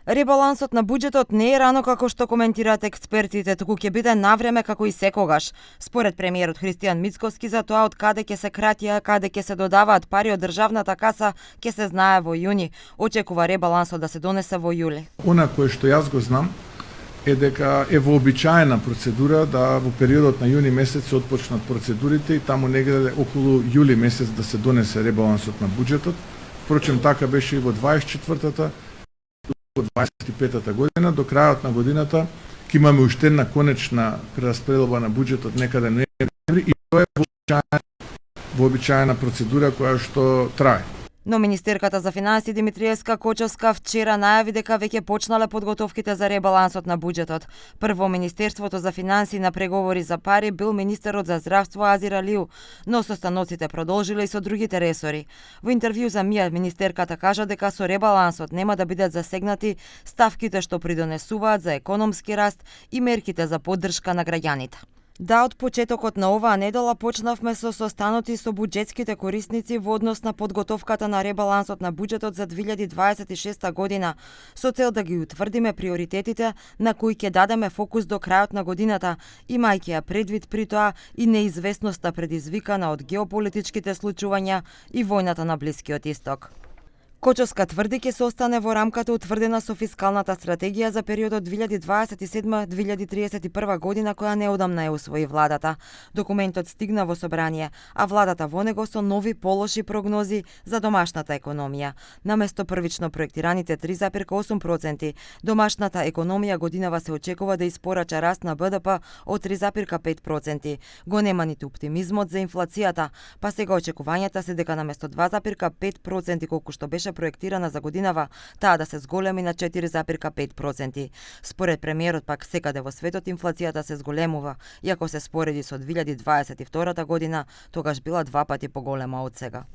Ребалансот на буџетот не е рано како што коментираат експертите, туку ќе биде навреме како и секогаш. Според премиерот Христијан Мицковски, за тоа од каде ќе се крати, а каде ќе се додаваат пари од државната каса, ќе се знае во јуни. Очекува ребалансот да се донесе во јули. Она кое што јас го знам е дека е вообичаена процедура да во периодот на јуни месец се отпочнат процедурите и таму негде околу јули месец да се донесе ребалансот на буџетот. Впрочем, така беше и во 24-та, во 25-та година. До крајот на годината ќе имаме уште една конечна прераспределба на буџетот некаде ноември и тоа е вообичаена процедура која што трае. Но министерката за финансии Димитриевска Кочовска вчера најави дека веќе почнале подготовките за ребалансот на буџетот. Прво Министерството за финансии на преговори за пари бил министерот за здравство Азир Алиу, но состаноците продолжиле и со другите ресори. Во интервју за МИА министерката кажа дека со ребалансот нема да бидат засегнати ставките што придонесуваат за економски раст и мерките за поддршка на граѓаните. Да, од почетокот на оваа недела почнавме со состаноци со буџетските корисници во однос на подготовката на ребалансот на буџетот за 2026 година, со цел да ги утврдиме приоритетите на кои ќе дадеме фокус до крајот на годината, имајќи ја предвид при тоа и неизвестноста предизвикана од геополитичките случувања и војната на Блискиот Исток. Кочовска тврди ќе се остане во рамката утврдена со фискалната стратегија за периодот 2027-2031 година која неодамна ја усвои владата. Документот стигна во собрание, а владата во него со нови полоши прогнози за домашната економија. Наместо првично проектираните 3,8%, домашната економија годинава се очекува да испорача раст на БДП од 3,5%. Го нема ниту оптимизмот за инфлацијата, па сега очекувањата се дека наместо 2,5% колку што беше проектирана за годинава, таа да се зголеми на 4,5%. Според премиерот пак секаде во светот инфлацијата се зголемува, иако се спореди со 2022 година, тогаш била 2 пати поголема од сега.